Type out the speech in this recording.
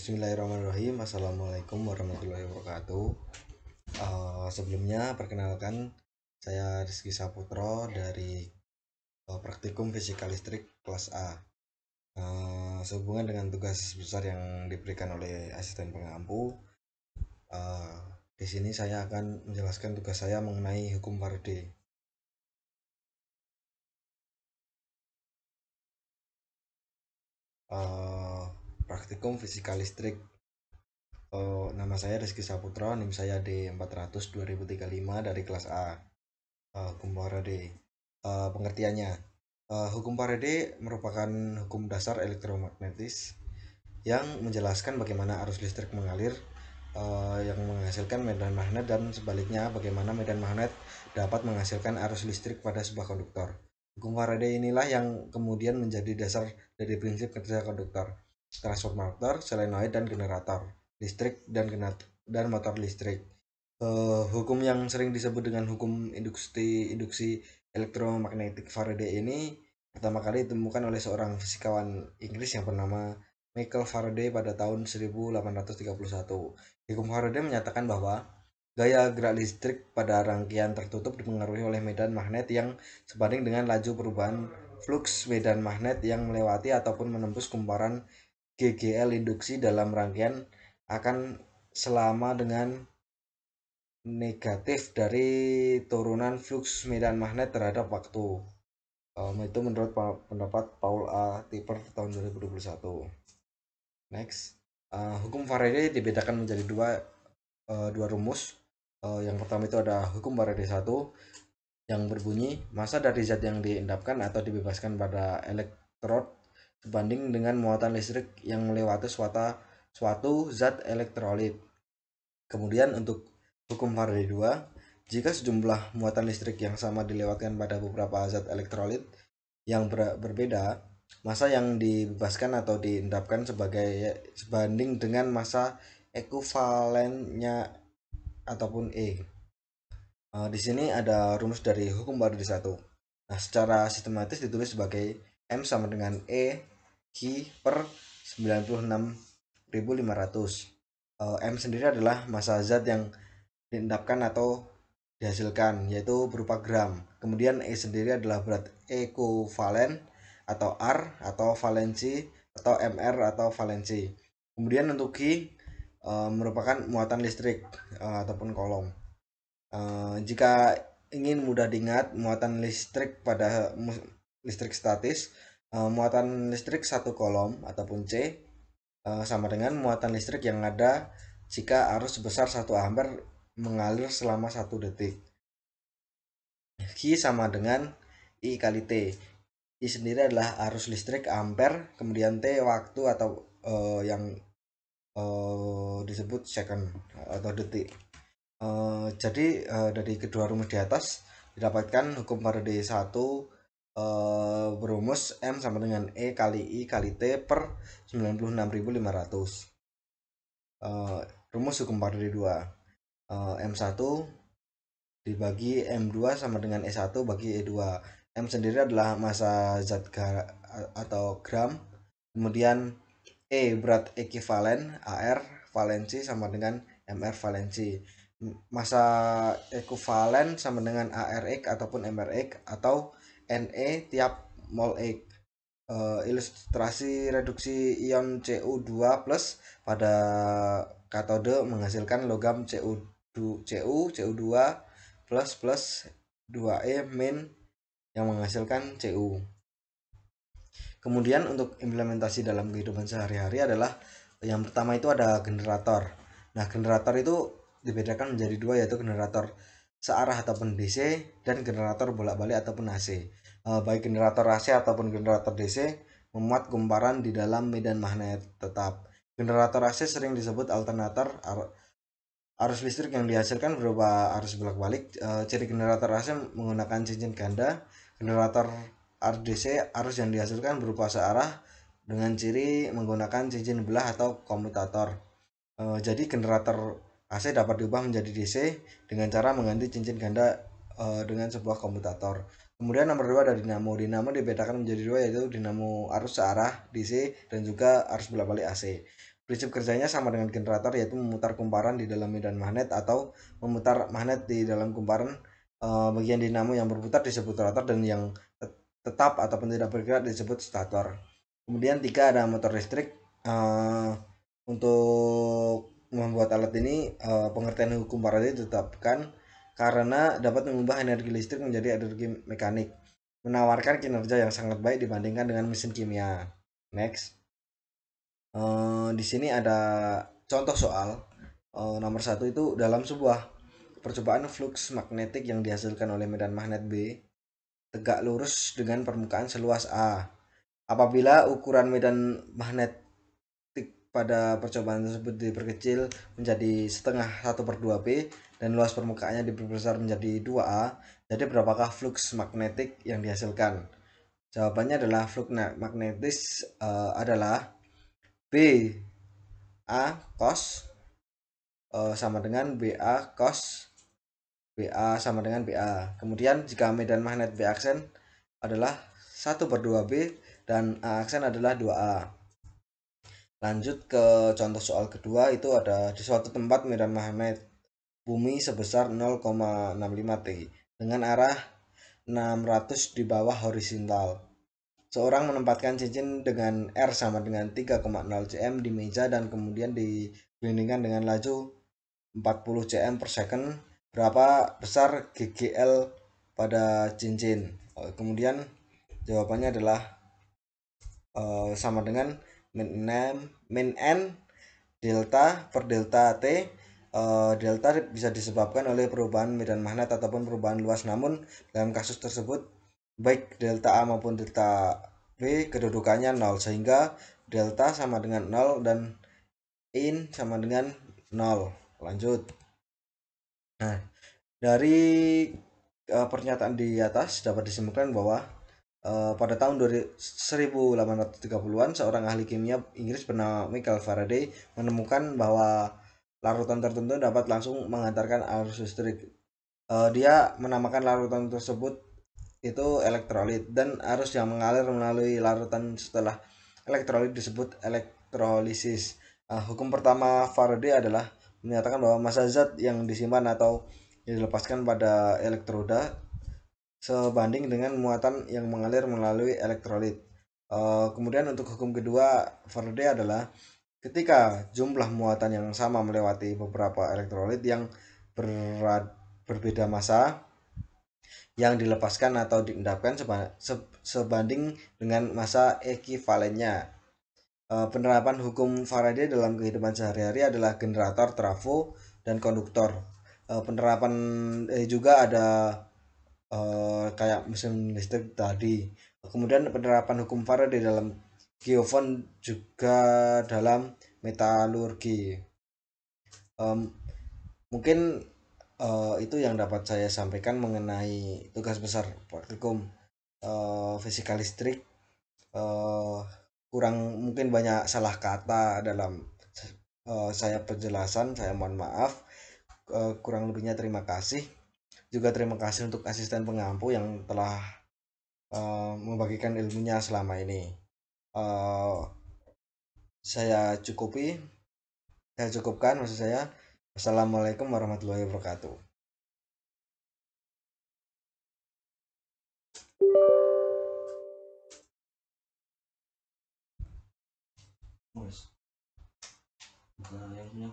Bismillahirrahmanirrahim. Assalamualaikum warahmatullahi wabarakatuh. Sebelumnya perkenalkan, saya Rizky Saputro dari Praktikum Fisika Listrik kelas A. Sehubungan dengan tugas besar yang diberikan oleh asisten pengampu, uh, di sini saya akan menjelaskan tugas saya mengenai hukum Faraday. Praktikum Fisika Listrik. Nama saya Rizky Saputro, NIM saya D400 2035 dari kelas A. Hukum Faraday. Pengertiannya, hukum Faraday merupakan hukum dasar elektromagnetis yang menjelaskan bagaimana arus listrik mengalir yang menghasilkan medan magnet dan sebaliknya bagaimana medan magnet dapat menghasilkan arus listrik pada sebuah konduktor. Hukum Faraday inilah yang kemudian menjadi dasar dari prinsip kerja konduktor, transformator, solenoid, dan generator listrik dan motor listrik. Hukum yang sering disebut dengan hukum induksi elektromagnetik Faraday ini pertama kali ditemukan oleh seorang fisikawan Inggris yang bernama Michael Faraday pada tahun 1831. Hukum Faraday menyatakan bahwa gaya gerak listrik pada rangkaian tertutup dipengaruhi oleh medan magnet yang sebanding dengan laju perubahan flux medan magnet yang melewati ataupun menembus kumparan GGL induksi dalam rangkaian akan selama dengan negatif dari turunan flux medan magnet terhadap waktu. Itu menurut pendapat Paul A. Tipper tahun 2021. Next, hukum Faraday dibedakan menjadi dua rumus. Yang pertama itu ada hukum Faraday 1 yang berbunyi massa dari zat yang diendapkan atau dibebaskan pada elektrod sebanding dengan muatan listrik yang melewati suatu zat elektrolit. Kemudian untuk hukum Faraday 2, jika sejumlah muatan listrik yang sama dilewatkan pada beberapa zat elektrolit yang berbeda, massa yang dibebaskan atau diendapkan sebanding dengan massa ekuivalennya ataupun E. Di sini ada rumus dari hukum Faraday 1. Nah, secara sistematis ditulis sebagai M sama dengan E Q per 96.500. M sendiri adalah massa zat yang diendapkan atau dihasilkan, yaitu berupa gram. Kemudian E sendiri adalah berat ekuvalen atau R atau valensi atau MR atau valensi. Kemudian untuk Q merupakan muatan listrik ataupun kolom. Jika ingin mudah diingat muatan listrik pada listrik statis, muatan listrik satu kolom ataupun C sama dengan muatan listrik yang ada jika arus sebesar 1 ampere mengalir selama 1 detik. Q sama dengan I kali T. I sendiri adalah arus listrik ampere, kemudian T waktu atau yang disebut second atau detik. Jadi dari kedua rumus di atas didapatkan hukum Faraday 1 berumus M sama dengan E kali I kali T per 96.500. Rumus hukum Faraday 2, M1 dibagi M2 sama dengan E1 bagi E2. M sendiri adalah massa zat atau gram, kemudian E berat ekivalen, AR valensi sama dengan MR valensi. Massa ekivalen sama dengan ARX ataupun MRX atau Ne tiap mol X. Ilustrasi reduksi ion Cu2 plus pada katode menghasilkan logam Cu2 plus 2E min yang menghasilkan Cu. Kemudian untuk implementasi dalam kehidupan sehari-hari adalah yang pertama itu ada generator. Nah, generator itu dibedakan menjadi dua, yaitu generator searah ataupun DC dan generator bolak-balik ataupun AC. Baik generator AC ataupun generator DC memuat kumparan di dalam medan magnet tetap. Generator AC sering disebut alternator arus listrik yang dihasilkan berupa arus bolak-balik. Ciri generator AC menggunakan cincin ganda. Generator RDC arus yang dihasilkan berupa searah dengan ciri menggunakan cincin belah atau komutator. Jadi generator AC dapat diubah menjadi DC dengan cara mengganti cincin ganda dengan sebuah komutator. Kemudian nomor 2 ada dinamo. Dinamo dibedakan menjadi dua, yaitu dinamo arus searah DC dan juga arus bolak-balik AC. Prinsip kerjanya sama dengan generator, yaitu memutar kumparan di dalam medan magnet atau memutar magnet di dalam kumparan. Bagian dinamo yang berputar disebut rotor dan yang tetap ataupun tidak bergerak disebut stator. Kemudian tiga, ada motor listrik. Eh, untuk membuat alat ini, pengertian hukum Faraday ditetapkan karena dapat mengubah energi listrik menjadi energi mekanik, menawarkan kinerja yang sangat baik dibandingkan dengan mesin kimia. Next. Di sini ada contoh soal. Nomor satu itu, dalam sebuah percobaan flux magnetik yang dihasilkan oleh medan magnet B tegak lurus dengan permukaan seluas A. Apabila ukuran medan magnetik pada percobaan tersebut diperkecil menjadi setengah 1/2 B dan luas permukaannya diperbesar menjadi 2A, jadi berapakah flux magnetik yang dihasilkan? Jawabannya adalah flux magnetis adalah B A cos sama dengan BA cos BA sama dengan BA. Kemudian jika medan magnet B aksen adalah 1/2 B dan A aksen adalah 2A. Lanjut ke contoh soal kedua, itu ada di suatu tempat medan magnet bumi sebesar 0,65 T dengan arah 600 di bawah horizontal. Seorang menempatkan cincin dengan R sama dengan 3,0 cm di meja dan kemudian digelindingkan dengan laju 40 cm per second. Berapa besar GGL pada cincin? Kemudian jawabannya adalah sama dengan min n delta per delta t. Delta bisa disebabkan oleh perubahan medan magnet ataupun perubahan luas, namun dalam kasus tersebut baik delta A maupun delta B kedudukannya 0, sehingga delta sama dengan 0 dan in sama dengan 0. Lanjut. Nah, dari pernyataan di atas dapat disimpulkan bahwa pada tahun 1830-an, seorang ahli kimia Inggris bernama Michael Faraday menemukan bahwa larutan tertentu dapat langsung mengantarkan arus listrik. Dia menamakan larutan tersebut itu elektrolit, dan arus yang mengalir melalui larutan setelah elektrolit disebut elektrolisis. Hukum pertama Faraday adalah menyatakan bahwa massa zat yang disimpan atau dilepaskan pada elektroda sebanding dengan muatan yang mengalir melalui elektrolit. Kemudian untuk hukum kedua Faraday adalah ketika jumlah muatan yang sama melewati beberapa elektrolit yang berbeda massa, yang dilepaskan atau diendapkan sebanding dengan massa ekivalennya. Penerapan hukum Faraday dalam kehidupan sehari-hari adalah generator, trafo, dan konduktor. Penerapan juga ada kayak mesin listrik tadi. Kemudian penerapan hukum Faraday dalam geofon juga dalam metalurgi. Mungkin itu yang dapat saya sampaikan mengenai tugas besar praktikum fisika listrik. eh, Kurang mungkin banyak salah kata dalam saya penjelasan, saya mohon maaf. Kurang lebihnya terima kasih. Juga terima kasih untuk asisten pengampu yang telah membagikan ilmunya selama ini. Eh, saya cukupkan, maksud saya. Assalamualaikum warahmatullahi wabarakatuh. Mas, bukan yang punya